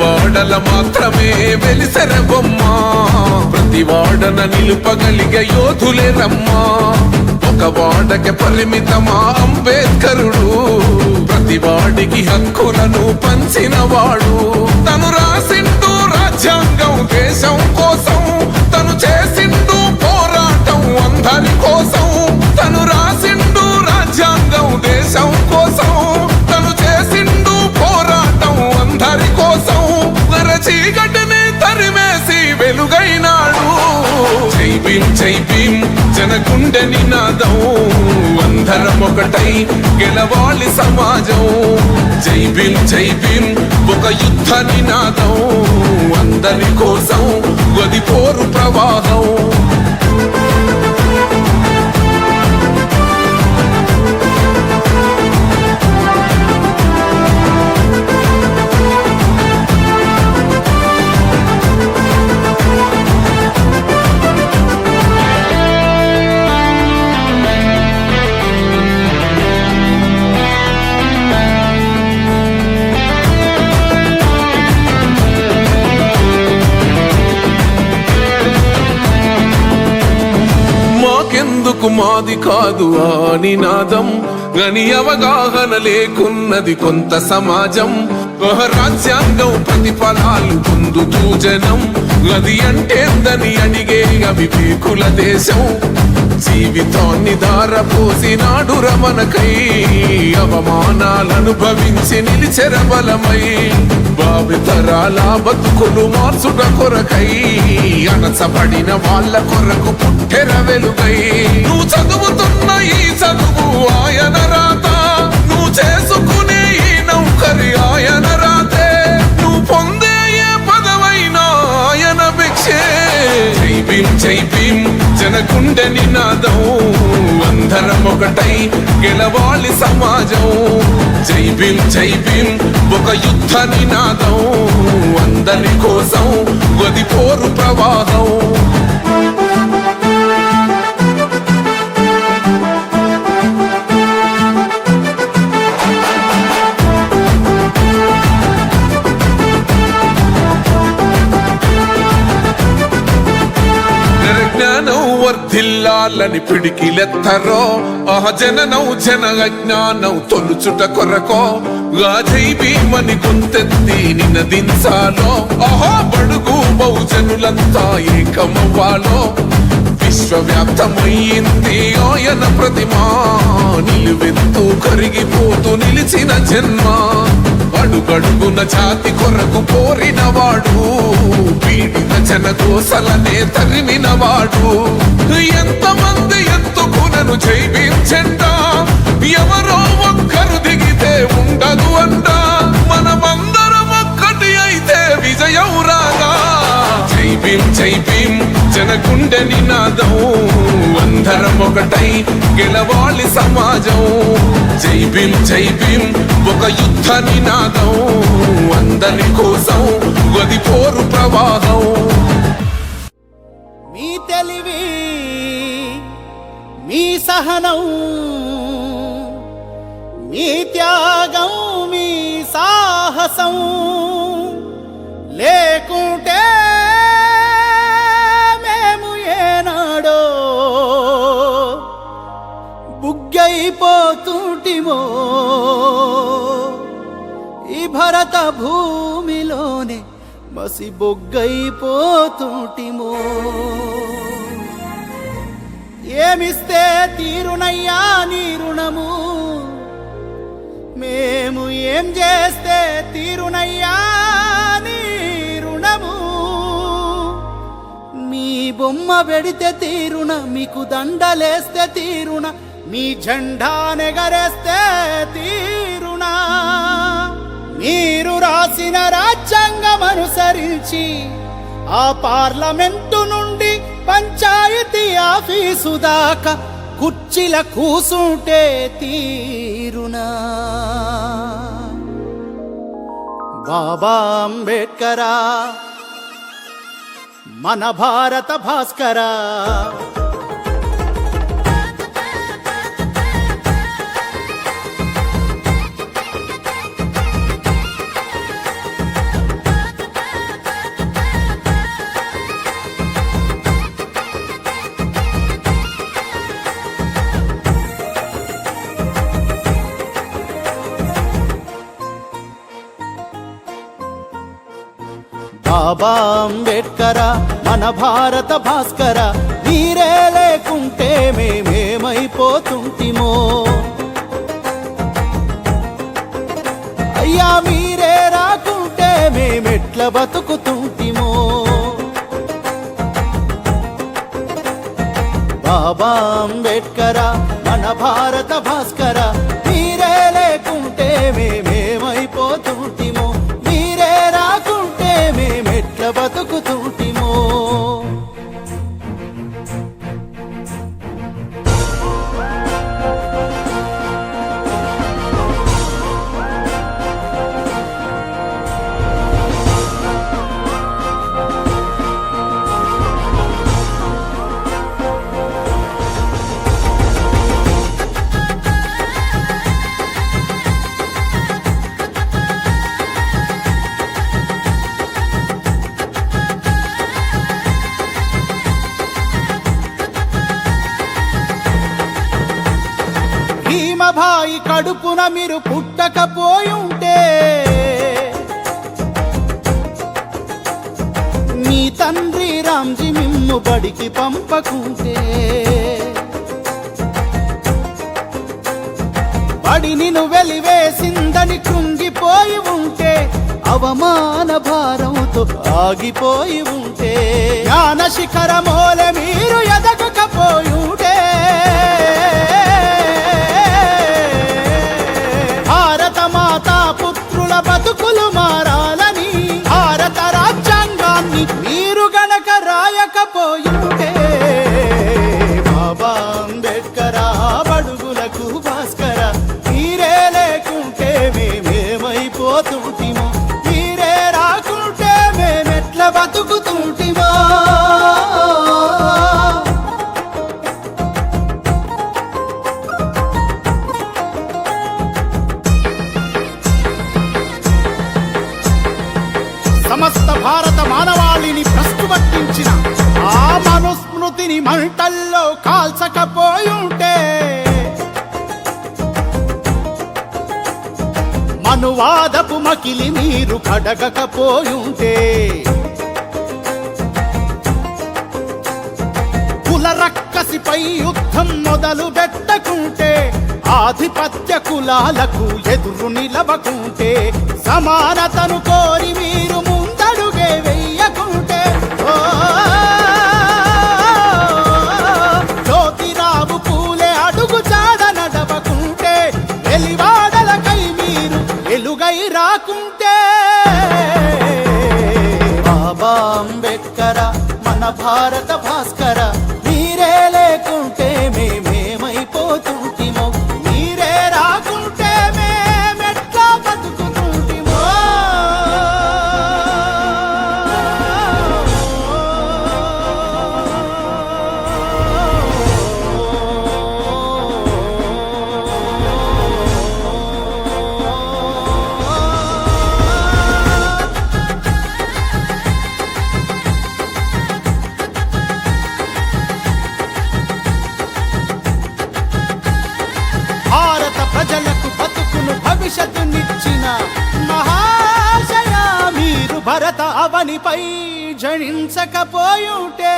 వాడల మాత్రమే వెలిసెర బొమ్మ, ప్రతి వాడన నిలుపగలిగే యోధులే రమ్మా. ఒక వాడకి పరిమితమా అంబేద్కరుడు, ప్రతి వాడికి హక్కులను పంచిన వాడు. తను రాసిండు రాజ్యాంగం దేశం కోసం, తను చేసిండు పోరాటం అందరి కోసం. తను రాసిండు రాజ్యాంగం దేశం కోసం, తను చేసిండు పోరాటం అందరి కోసం. చీకటిని తరిమేసి వెలుగైనాడు. జై భీం జై భీం జనగుండె నినాదం, అందరం ఒకటై గెలవాలి సమాజం. జై భీం జై భీం ఒక యుద్ధ నినాదం, అందరి కోసం గది పోరు ప్రవాహం. మాకెందుకు మాది కాదు ఆ నినాదం, గని అవగాహన లేకున్నది కొంత సమాజం. రాజ్యాంగం ప్రతిఫలాలు పొందుతూ జనం, అది అంటేందని అడిగే అవివేకుల దేశం. జీవితాన్ని ధారపోసినాడు రమణకై, అవమానాలను భవించి నిలిచెర బలమై. భావితరాల బతుకులు మార్చుట కొరకై, అణచబడిన వాళ్ళ కొరకు పుట్టెర వెలుగై. నువ్వు చదువుతున్న ఈ చదువు ఆయన రాత, నువ్వు చేసుకునే ఈ నౌకరి ఆయన రాతే, నువ్వు పొందే ఏ పదవైనా ఆయన భిక్షే. జై భీం జై భీం జనగుండె నినాదం, అందరం ఒకటై గెలవాలి సమాజం. జై భీం జై భీం ఒక యుద్ధ నినాదం, అందరి కోసం గది పోరు ప్రవాహం. వర్ధిల్లాలని పిడికిలెత్తరో, జననం జన అజ్ఞానం తొలుచుట కొరకో. జై భీమని గొంతెత్తి నినదించాలో, బడుగు బహుజనులంతా ఏకమవ్వాలో. విశ్వవ్యాప్తమయ్యింది ఆయన ప్రతిమా, నిలువెత్తు కరిగిపోతూ నిలిచిన జన్మ. అడుగడుగున జాతి కొరకు పోరినవాడు, పీడిత జనకోసలనే తరిమినవాడు. ఎంతమంది ఎత్తుకునను జై భీం జెండా, ఎవరో ఒక్కరు దిగితే ఉండదు అంట. మనమందరం ఒక్కటి అయితే విజయం రాగా. జై భీం జై భీం జనగుండె నినాదం, అందరం ఒకటై గెలవాలి సమాజం. జై భీం జై భీం ఒక యుద్ధ నినాదం, అందరి కోసం గది పోరు ప్రవాహం. మీ తెలివి మీ సహనం మీ త్యాగం మీ సాహసం లేకుంటే మేము ఏనాడో బుగ్గైపోతుంటిమో. ఈ భరత భూమిలోనే మసి బొగ్గైపోతుంటిమో. ఏమిస్తే తీరునయ్యా నీ రుణము, మేము ఏం చేస్తే తీరునయ్యా నీ రుణము. మీ బొమ్మ పెడితే తీరున, మీకు దండలేస్తే తీరున, మీ జెండా నెగరేస్తే తీరునా. మీరు రాసిన రాజ్యాంగం అనుసరించి ఆ పార్లమెంటు నుండి పంచాయతీ ఆఫీసు దాకా కుర్చీల కూసుంటే తీరునా. బాబా అంబేడ్కరా మన భారత భాస్కరా. బాబా అంబేడ్కర మన భారత భాస్కర, మీరే లేకుంటే మేమేమైపోతుంటిమో. అయ్యా మీరే రాకుంటే మేమెట్ల బతుకుతుంటిమో. బాబా అంబేడ్కర మన భారత భాస్కర, మీరే లేకుంటే మేమేమైపోతుంటిమో. మీరే రాకుంటే మేమెట్ల బతుకుతుంటిమో. భీమభాయి కడుపున మీరు పుట్టకపోయుంటే, మీ తండ్రి రామ్జీ మిమ్ము బడికి పంపకుంటే, బడి నిన్ను వెలివేసిందని కృంగిపోయి ఉంటే, అవమాన భారంతో ఆగిపోయి ఉంటే, జ్ఞాన శిఖరమోలే మీరు ఎదగకపోయుంటే, భారత మాతా పుత్రుల బతుకులు మారాలని భారత రాజ్యాంగాన్ని మీరు గనక రాయకపోయుంటే, బాబా అంబేడ్కర బడుగులకు భాస్కర, మీరే లేకుంటే మేమేమైపోతుంటిమో. మీరే రాకుంటే మేమెట్ల బతుకుతుంటిమో. సమస్త భారత మానవాళిని భ్రష్టుపట్టించిన ఆ మనుస్మృతిని మంటల్లో కాల్చకపోయుంటే, మనువాదపు మకిలి మీరు కడగకపోయుంటే, కుల రక్కసిపై యుద్ధం మొదలు పెట్టకుంటే, ఆధిపత్య కులాలకు ఎదురు నిలవకుంటే, సమానతను కోరి మీరు ముందడుగే వెయ్యకుంటే, జ్యోతిరావు పూలే అడుగు జాడ నడవకుంటే, వెలివాడలకై మీరు వెలుగై రాకుంటే, బాబా అంబేడ్కర మన భారత భాస్కర, మీరే లేకుంటే మేమేమైపోతుంటిమో. మీరే రాకుంటే మేమెట్లా బతుకుతుంటిమో. భారత ప్రజలకు బతుకును భవిష్యత్తునిచ్చిన మహాశయ, మీరు భరత అవనిపై జనించకపోయుంటే,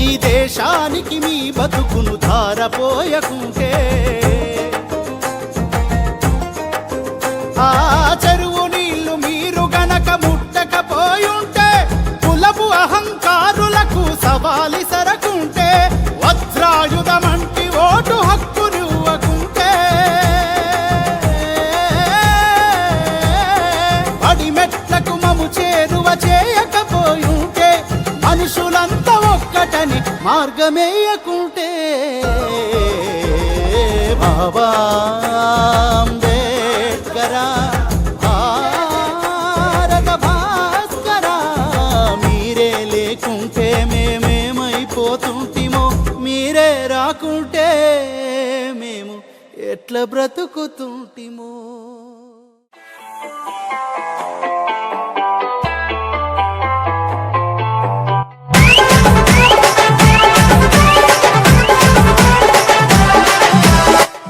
ఈ దేశానికి మీ బతుకును ధారపోయకుంటే, ఆ చెరువు నీళ్లు మీరు గనక ముట్టకపోయుంటే, కులపు అహంకారులకు సవాలి సరకుంటే, వజ్రాయుధమంటి ఓటు హక్కు నువ్వకుంటే, పడి మెట్లకు మము చేరువ చేయకపోయుంటే, మనుషులంతా ఒక్కటని మార్గమేయకుంటే, బాబా అంబేడ్కర భారత భాస్కర, మీరే లేకుంటే మేమేమైపోతుంటిమో. మీరే రాకుంటే మేము ఎట్ల బ్రతుకుతుంటిమో.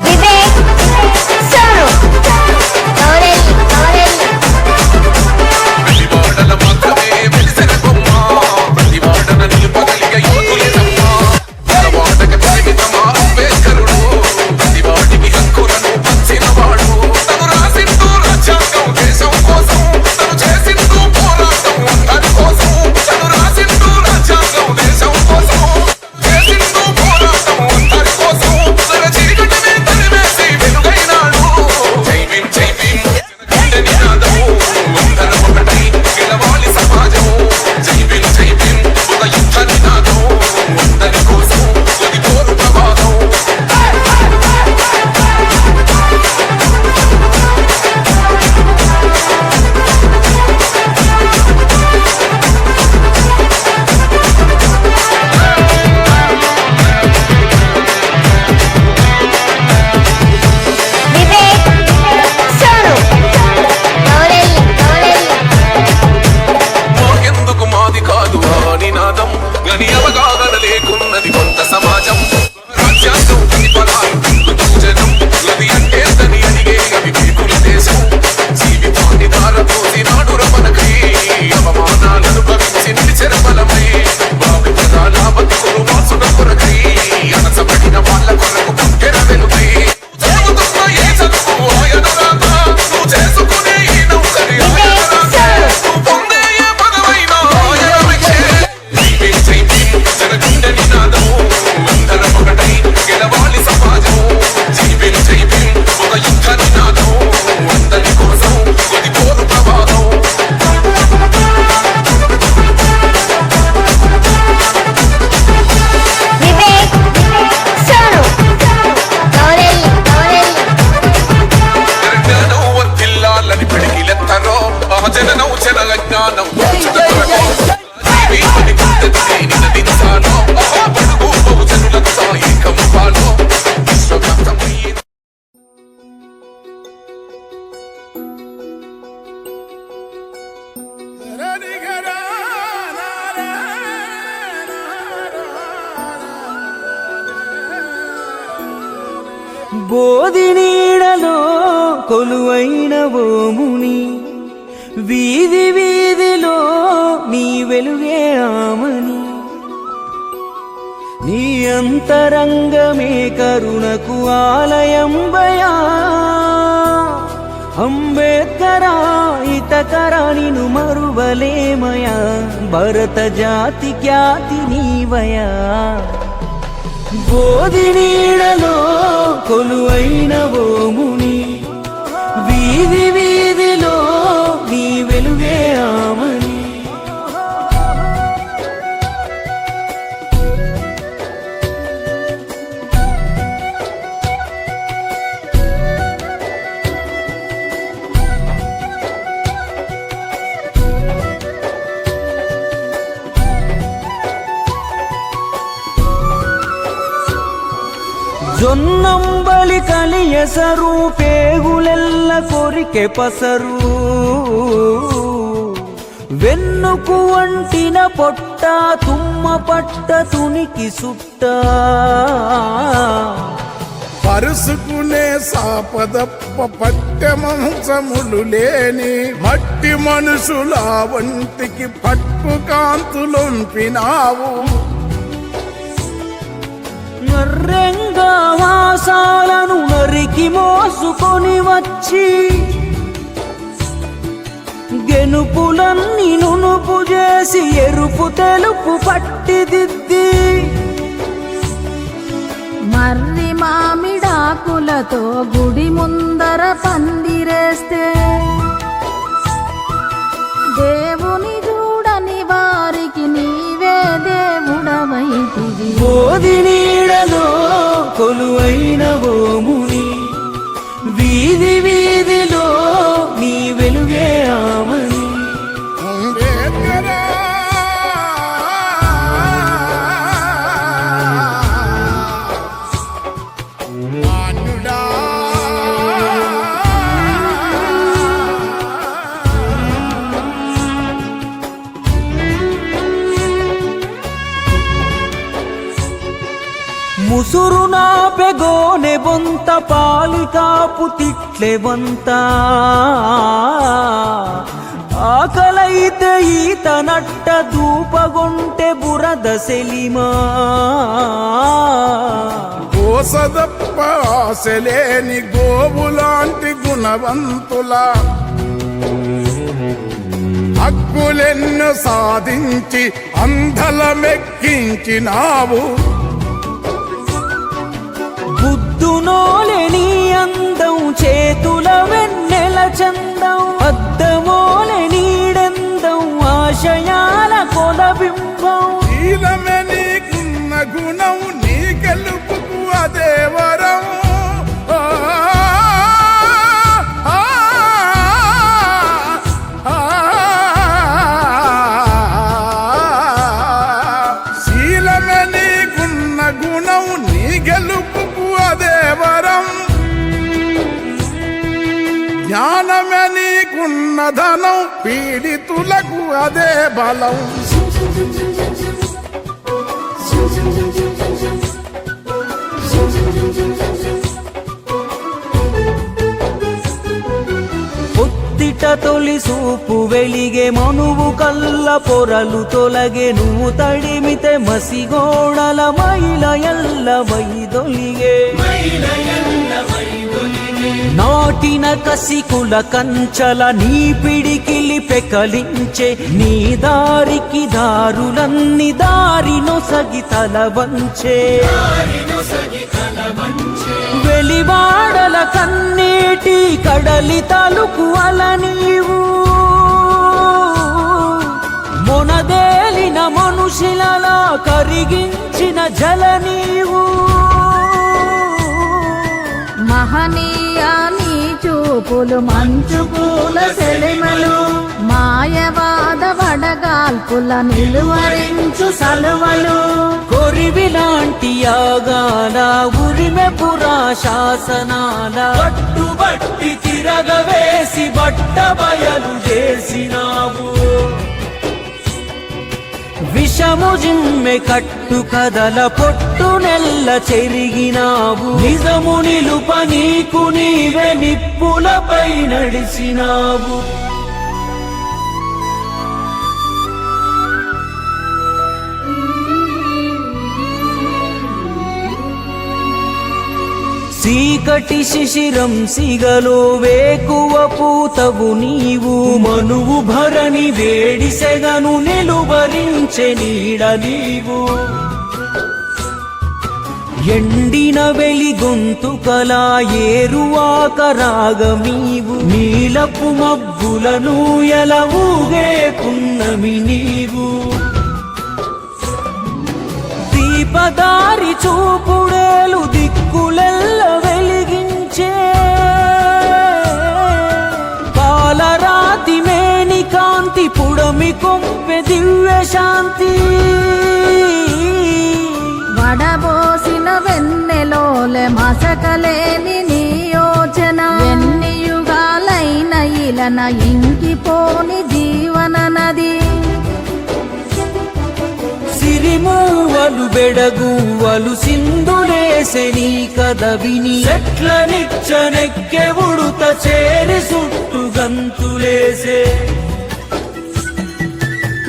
Vivek, Soro, Laurel, బోధి నీడలో కొలువైన ఓ ముని, వీధి వీధిలో నీ వెలుగే ఆమని. నీ అంతరంగమే కరుణకు ఆలయంబయా, అంబేద్కరా హితకరా నిను మరువలేమయా, భరత జాతి ఖ్యాతి నీవయా. బోధి నీడలో కొలువైన ఓ ముని, వీధి వీధిలో నీ వెలుగే ఆమని. జొన్నంబలి కలియసరు, పేగులెల్ల కొరికె పసరు, వెన్నుకు వంటిన పొట్ట, తుమ్మ పట్ట తునికి సుట్ట. పరుసుకునే సాపదప్ప పట్టె మంచములు లేని మట్టి మనుషుల వంటికి పట్టు కాంతులొంపినావు. నర్రెంగా వాసాలను నరికి మోసుకొని వచ్చి, గెనుపులన్నీ నునుపు చేసి ఎరుపు తెలుపు పట్టిదిద్ది, మర్రి మామిడాకులతో గుడి ముందర పందిరేస్తే, దేవుని చూడని వారికి నీవే దేవుడవైతివి. బోధి నీడలో కొలువైన ఓ ముని, వీధి వీధిలో నీ వెలుగే ఆమని. అంబేద్కరా మాన్యుడా, ముసురు నాపెగోనె బొంత, పాలికాపు తిట్లెవంత, ఆకలైతే ఈత నట్ట, దూపగొంటె బురద సెలిమా. కోసదప్ప ఆశలేని గోవులాంటి గుణవంతుల హక్కులెన్ను సాధించి అంధలమెక్కించినావు. బుద్ధునోలే నీ అందం, చేతుల వెన్నెల చందం, అద్దమోలే నీడెందం, ఆశయాల కొలబింబం. శీలమే నీకున్న గుణం, నీ గెలుపుకు అదే వరం. శీలమే నీకున్న గుణం, నీ గెలుపుకు అదే వరం. జ్ఞానమే నీకున్న ధనం, పీడితులకు అదే బలం. పొత్తిట తొలి సూపు వెలిగే, మనువు కల్ల పొరలు తొలగే, నువ్వు తడిమితే మసిగోడల మైల ఎల్ల వైదొలిగే. నాటిన కసికుల కంచల నీ పిడికిలి పెకలించే, నీ దారికి దారులన్నీ దారి నొసగి తల వంచే. వెలివాడల కన్నీటి కడలి తలుకు అల నీవు, మొనదేలిన మనుషులలా కరిగించిన జల నీవు. మహనీయా నీ చూపులు మంచు పూల సెలిమలు, మాయవాద వడగాల్పుల నిలువరించు సలువలు. కొరివిలాంటి యాగాల ఉరిమె పురా శాసనాల, పట్టుబట్టి తిరగవేసి బట్ట బయలు చేసినావు. విషము జిమ్మె కట్టు కదల పొట్టు నెల్ల చెరిగినావు నిజము నిలుప నీకు నీవే నిప్పులపై నడిచినావు చీకటి శిశిరం సిగలో వేకువ పూతవు నీవు మనువు భరణి వేడి సెగను నిలువరించె నీడ నీవు ఎండిన వెలి గొంతుకలా ఏరువాక రాగమీవు నీలపు మబ్బులను ఎలవూగే పున్నమి నీవు దీపదారి చూపుడేలు దిక్కులెల్ల వెలిగించే పాలరాతి మేని కాంతి పుడమి కొంపె దివ్య శాంతి వడబోసిన వెన్నెలోలే మసకలేని నీ యోచన ఎన్ని యుగాలైన ఇలన ఇంకిపోని జీవన నది సిరిమూవలు బెడగువలు సింధులేసె నీ కథ విని ఎట్ల నిచ్చనెక్కె ఉడుత చేరి సుట్టు గంతులేసే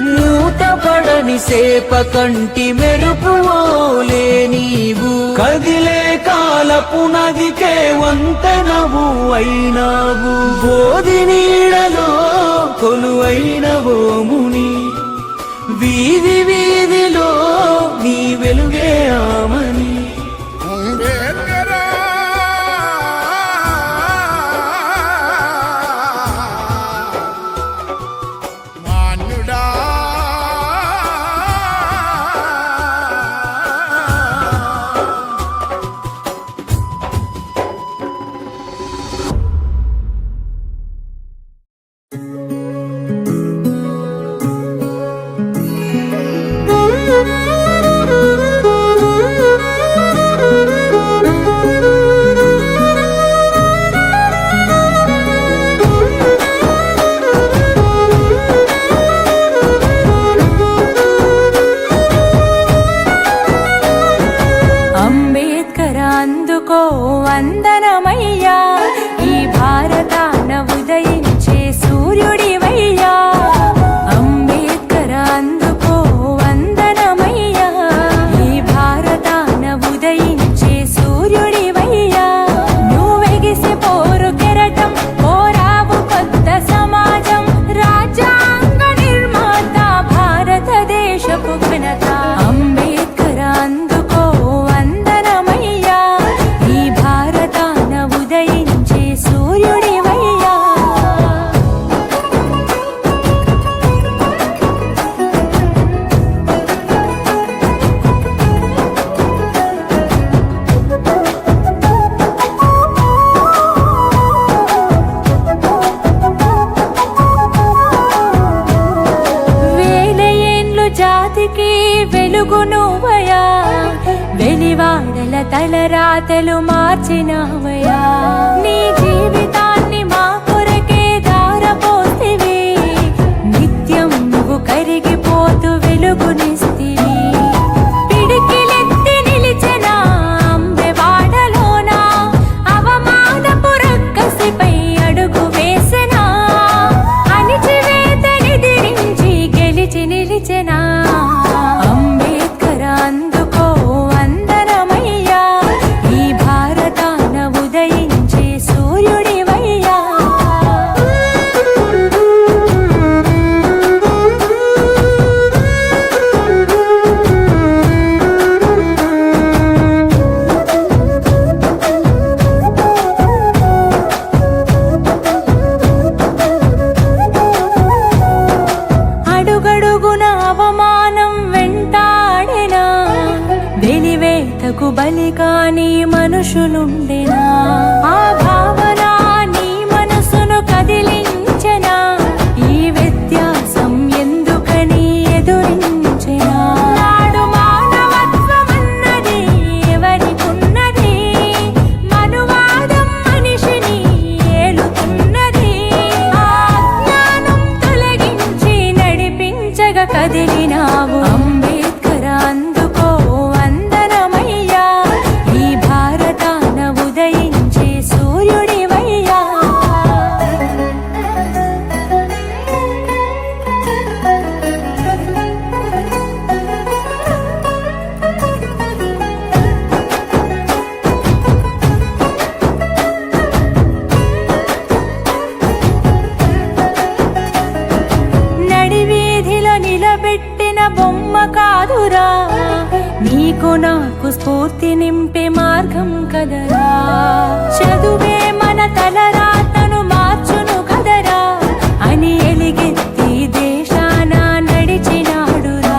మూతపడని సేప కంటి మెరుపువోలే నీవు కదిలే కాలపు నదికే వంతెనవు అయినావు బోధి నీడలో కొలువైనవో ముని వీధి వీధిలో నీ వెలుగే ఆమని అంబేద్కరా మాన్యుడా అంబేద్కర్ అందుకో వందనమయ్యా ఈ భారతాన ఉదయించే సూర్యుడివయ్యా అంబేద్కర్ అందుకో వందనమయ్యా ఈ భారతాన ఉదయించే సూర్యుడివయ్యా నువ్వెగిసి పోరు కెరటం పోరావు కొత్త సమాజం రాజ్యాంగ నిర్మాత భారతదేశపు ఘనత అంబేద్కర్ అందుకో వందనమయ్యా ఈ భారతాన ఉదయించే సూర్యుడివయ్యా వేల ఏండ్లు జాతికి వెలుగు నువ్వయా వెలివాడల తలరాతలు మార్చినవయా నీ జీవితాన్ని మా కొరకే దారపోతివి నిత్యం నువ్వు కరిగిపోతూ వెలుగునిస్తివి పిడికిలెత్తి నిలిచిన అంబెవాడలోన అవమానపు రక్కసిపై అడుగు వేసెనా అణిచివేతనెదిరించి గెలిచి నిలిచెనా అంబేద్కర్ అందుకో వందనమయ్యా ఈ భారతాన ఉదయించే సూర్యుడివయ్యా అడుగడుగున అవమానం వెంటాడెనా వెలివేతకు బలి కాని మనుషులుండెనా ఆ భావన నీ మనసును కదిలించెనా ఈ వ్యత్యాసం ఎందుకని ఎదురించెనా నాడు మానవత్వమన్నది ఎవరికున్నది మనువాదం మనిషిని ఏలుతున్నది ఆ జ్ఞానం తొలగించి నడిపించగ కదిలినావు నీకు నాకు స్ఫూర్తి నింపే మార్గం కదరా చదువే మన తలరాతను మార్చును కదరా అని ఎలిగెత్తి దేశాన నడిచినాడురా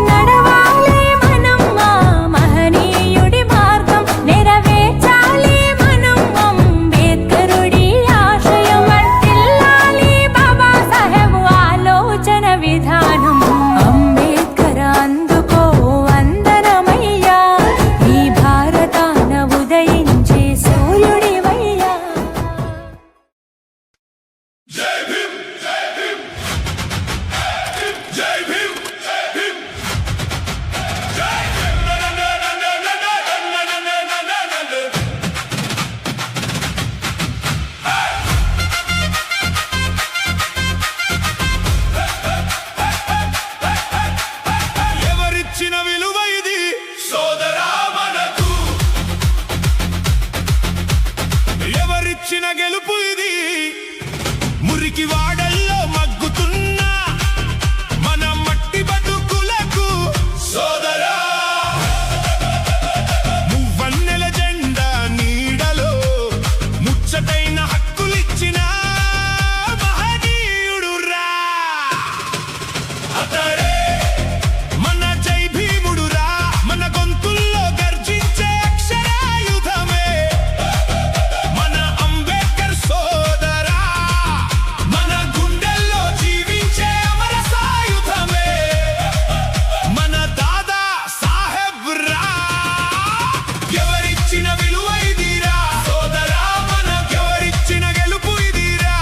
నడవాలి మనం ఆ మహనీయుడి మార్గం నెరవేర్చాలి మనం అంబేద్కరుడి ఆశయం వర్ధిల్లాలి బాబాసాహెబ్ ఆలోచన విధానం అంబేద్కర్ అందుకో వందనమయ్యా ఈ భారతాన ఉదయించే సూర్యుడివయ్యా ఎవరిచ్చిన విలువ ఇది సోదరా మనకు ఎవరిచ్చిన గెలుపు ఇది మురికి వాడల్లో మగ్గుతున్న మన మట్టి బతుకులకు సోదరా మువ్వన్నెల జెండా నీడలో ముచ్చటైన హక్కులిచ్చిన మహనీయుడు రా అతడే మన జై భీముడు రా మన గొంతుల్లో గర్జించే అక్షరాయుధమే మన అంబేద్కర్ సోదరా మన గుండెల్లో జీవించే అమర సాయుధమే మన దాదా సాహెబ్ రా ఎవరిచ్చిన విలువ ఇదిరా సోదరా మనకెవరిచ్చిన గెలుపు ఇదిరా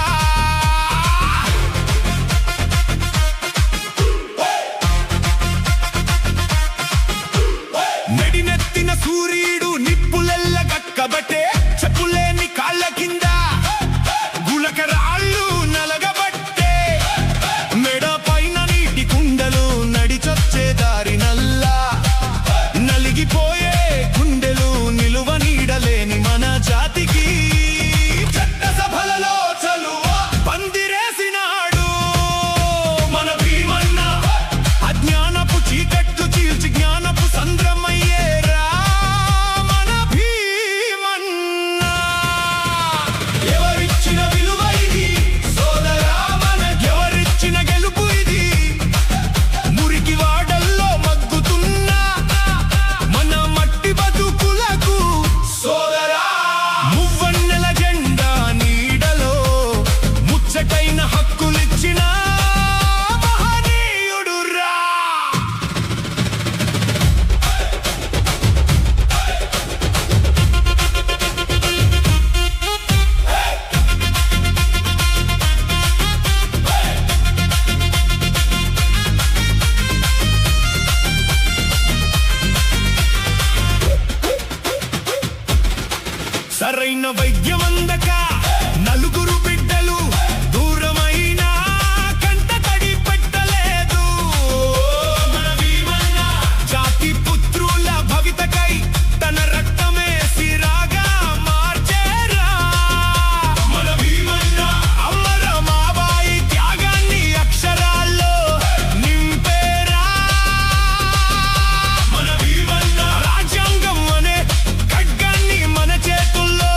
నడినెత్తిన సూర్యుడు నిప్పులెల్ల గక్కబట్టే చెప్పులేని కాళ్ళ కింద గులకరాళ్ళు నలగబట్టే మెడ పైన నీటి కుండలు నడిచొచ్చే దారి నల్లా నలిగిపోయే గుండెలు నిలువ నీడలేని మన జాతికి చట్టసభలలో చలువ పందిరేసినాడు మన భీమన్న అజ్ఞానపు చీకట్లు చీల్చి జ్ఞానపు సంద్రమయ్యేరా మన భీమన్న ఎవరిచ్చిన విలువ ఇది సోదరా మనకెవరిచ్చిన గెలుపు ఇది మురికి వాడల్లో మగ్గుతున్న మన మట్టి బతుకులకు సోదరా మువ్వన్నెల జెండా నీడలో ముచ్చటైన హక్కులిచ్చిన మహనీయుడు రా సరైన వైద్యమందక నలుగురు బిడ్డలు దూరమైన కంట తడి పెట్టలేదు మన భీమన్న జాతి పుత్రుల భవితకై తన రక్తమే సిరాగా మార్చేరా మన భీమన్న అమర మాబాయి త్యాగాన్ని అక్షరాల్లో నింపేరా మన భీమన్న రాజ్యాంగం అనే ఖడ్గాన్ని మన చేతుల్లో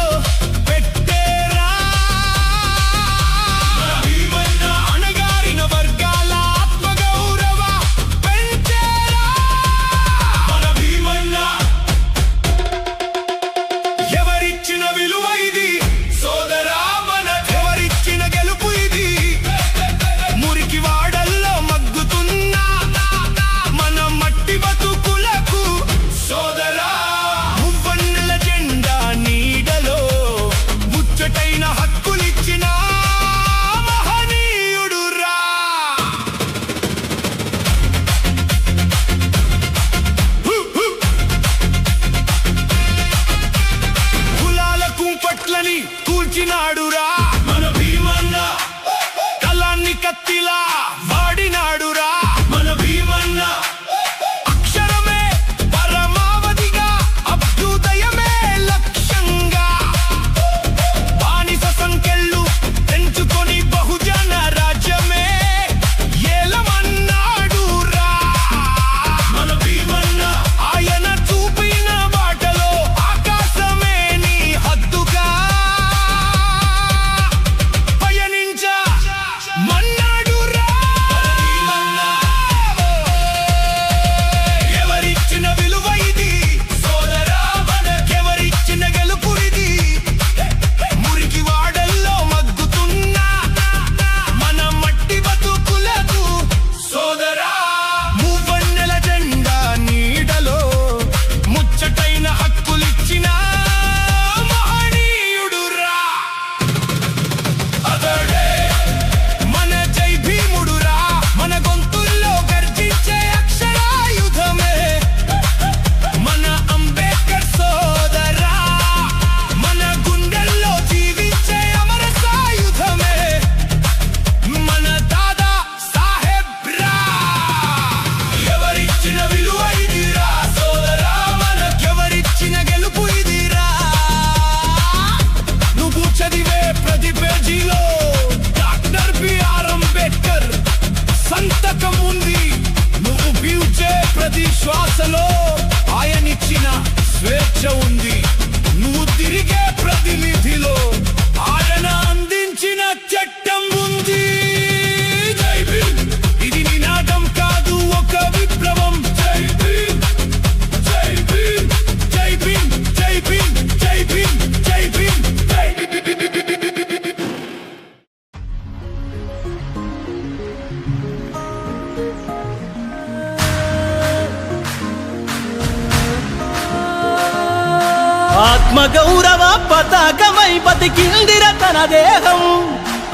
ఆత్మగౌరవ పతాకమై బతికిందిర తన దేహం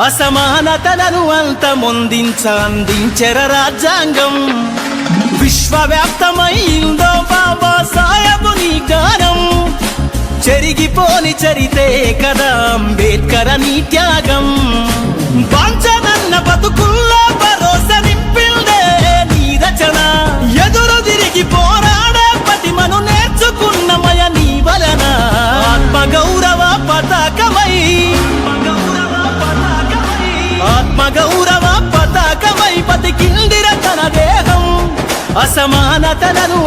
అసమానతలను అందించెర రాజ్యాంగం విశ్వవ్యాప్తమైందో బాబా సాహెబుని గానం చెరిగిపోని చరితే కదా అంబేద్కర్ నీ త్యాగం వాంఛనన్న బతుకుల్లో భరోసా నింపిందే నీ రచన ఎదురు తిరిగి పోరాడే పటిమను నేర్చుకున్నమయ నీ వలన ఆత్మగౌరవ పతాకమై బతికిందిర తన దేహం అసమానతలను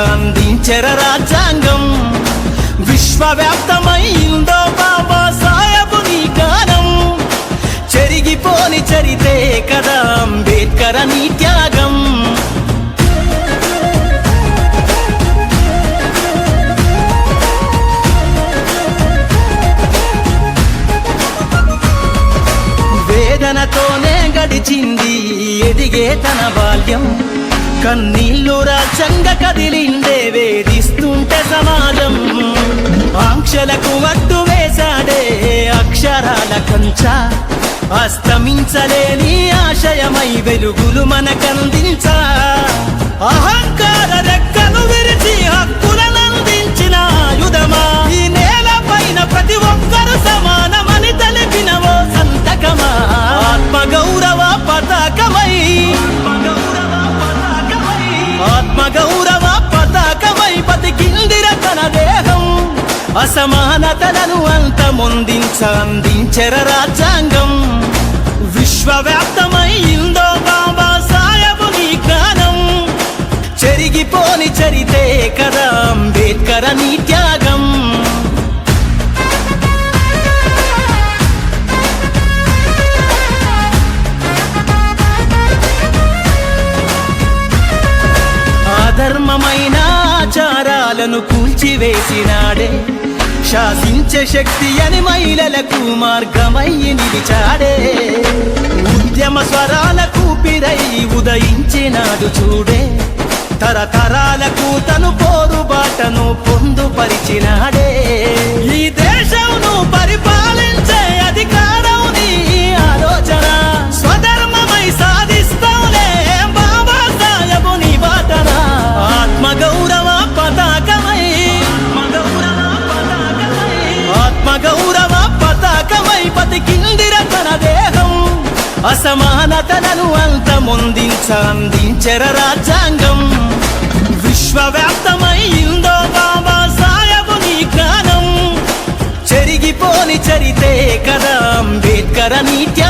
అందించెర రాజ్యాంగం విశ్వవ్యాప్తమైందో బాబా సాహెబుని గానం చెరిగిపోని చరితే కదా అంబేద్కర్ నీ త్యాగం వేదనతోనే గడిచింది ఎదిగే తన బాల్యం కన్నీళ్లు రాజ్యంగ కదిలిందే వేధిస్తుంటే సమాజం ఆంక్షలకు అడ్డు వేశాడే అక్షరాల కంచ అస్తమించలేని ఆశయమై వెలుగులు మనకందించ అహంకార రెక్కలు విరిచి హక్కులనందించిన ఆయుధమా ఈ నేల పైన ప్రతి ఒక్కరు సమానమని తెలిపిన ఓ సంతకమా ఆత్మగౌరవ పతాకమై ఆత్మగౌరవ పతాకమై బతికిందిర తన దేహం అసమానతలను అందించెర రాజ్యాంగం విశ్వవ్యాప్తమైందో బాబా సాహెబుని గానం చెరిగిపోని చరితే కదా అంబేద్కర్ నీ త్యాగం అధర్మమైన ఆచారాలను కూల్చివేసినాడే శాసించే శక్తి అని మహిళలకు మార్గమై నిలిచాడే ఉద్యమ స్వరాలకు పిరై ఉదయించినాడు చూడే తరతరాలకు తను పోరుబాటను పొందుపరిచినాడే ఈ దేశంను పరిపాలించే అధికారం నీ ఆలోచన స్వధర్మమై సాధిస్తావులే బాబా సాహెబుని బాటన ఆత్మగౌరవ పతాకమై బతికిందిర తన దేహం అసమానతలను అందించెర రాజ్యాంగం విశ్వవ్యాప్తమైందో బాబా సాహెబుని గానం చెరిగిపోని చరితే కదా అంబేద్కర్ నీ త్యాగం